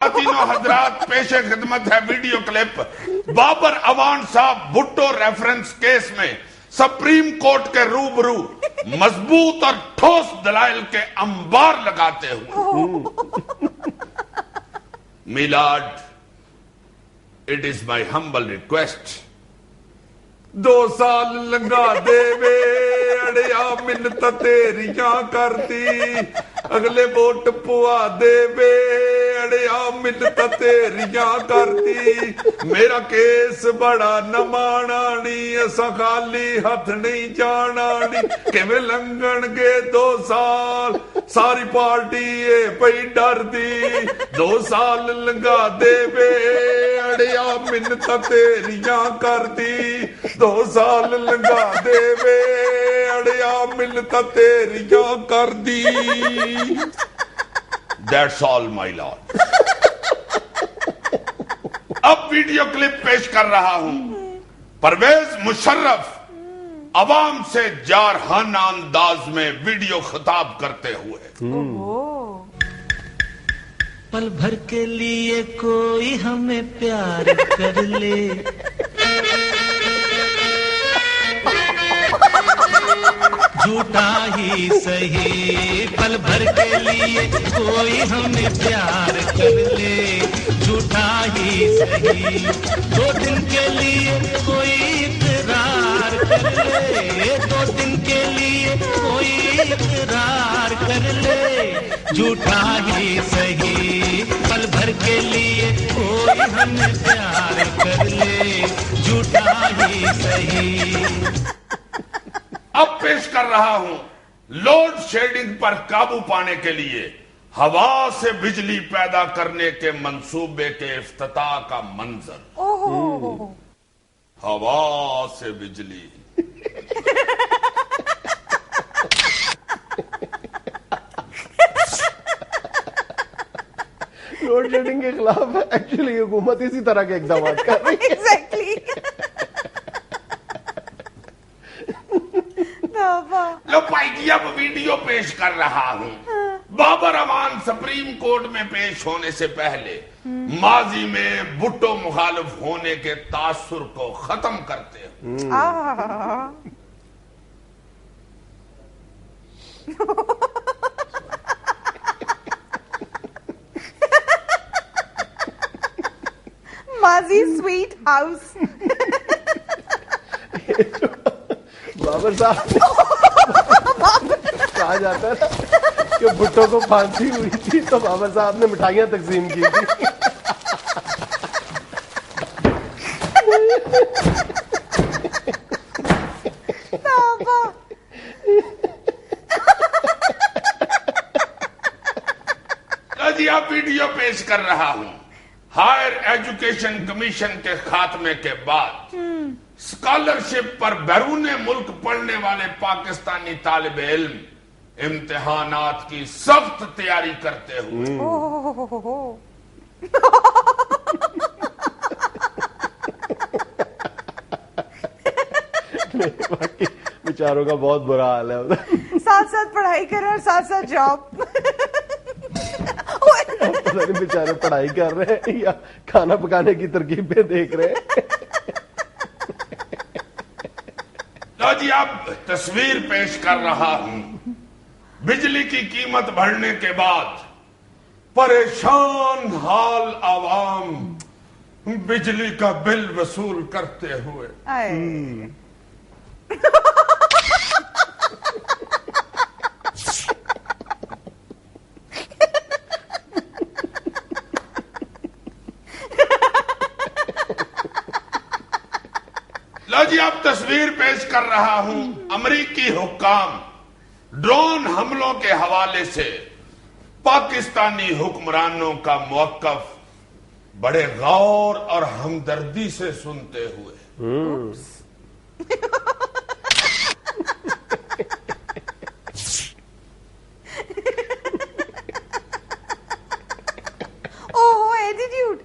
तीनों हजरात पेश खिदमत है वीडियो क्लिप। बाबर अवान साहब भुट्टो रेफरेंस केस में सुप्रीम कोर्ट के रूबरू मजबूत और ठोस दलाइल के अंबार लगाते हुए, milord, it is my humble request, 2 साल लंघा देवे अड़िया मिन्नत तेरियां करती, अगले वोट पुआ देवे अड़िया मिन्नत तेरियां करती, मेरा केस बड़ा न माना नी, असा खाली हथ नहीं जाना नी, किवें लंघण गे 2 साल, सारी पार्टी ए पई डरदी, 2 साल लंघा देवे अड़िया मिन्नत तेरियां करती, 2 साल लंघा देवे अड़िया मिन्नत तेरियां करदी। That's all my lord। अब वीडियो क्लिप पेश कर रहा हूं परवेज मुशर्रफ अवाम से जारहाना अंदाज में वीडियो खिताब करते हुए। पल भर के लिए कोई हमें प्यार कर ले, झूठा ही सही, पल भर के लिए कोई हमें प्यार कर ले, झूठा ही सही, 2 दिन के लिए कोई इकरार कर ले, 2 दिन के लिए कोई इकरार कर ले, झूठा ही सही, पल भर के लिए कोई हमें प्यार कर ले, झूठा ही सही। अब पेश कर रहा हूं लोड शेडिंग पर काबू पाने के लिए हवा से बिजली पैदा करने के मंसूबे के इफ्तिताह का मंजर। हवा से बिजली। लोड शेडिंग के खिलाफ एक्चुअली हुकूमत इसी तरह के इक़दाम कर रही है। एग्जैक्टली। लो भाई जी, अब वीडियो पेश कर रहा हूं बाबर अवान सुप्रीम कोर्ट में पेश होने से पहले माजी में भुट्टो मुखालिफ होने के तासुर को खत्म करते हुए। माजी स्वीट हाउस। बाबर साहब कहा जाता है ना कि भुट्टो को फांसी हुई थी तो बाबर साहब ने मिठाइयां तकसीम की थी। जी, अब वीडियो पेश कर रहा हूं हायर एजुकेशन कमीशन के खात्मे के बाद स्कॉलरशिप पर बैरून मुल्क पढ़ने वाले पाकिस्तानी तालिब इल्म इम्तिहानात की सख्त तैयारी करते हुए। बेचारों का बहुत बुरा हाल है, साथ साथ पढ़ाई कर रहे और साथ साथ जॉब। बेचारे पढ़ाई कर रहे हैं या खाना पकाने की तरकीबें देख रहे हैं। लो जी, अब तस्वीर पेश कर रहा हूं बिजली की कीमत बढ़ने के बाद परेशान हाल आवाम बिजली का बिल वसूल करते हुए। लो जी, अब तस्वीर पेश कर रहा हूं अमरीकी हुक्काम ड्रोन हमलों के हवाले से पाकिस्तानी हुक्मरानों का मौक़िफ़ बड़े गौर और हमदर्दी से सुनते हुए। ओहो, एटीट्यूड।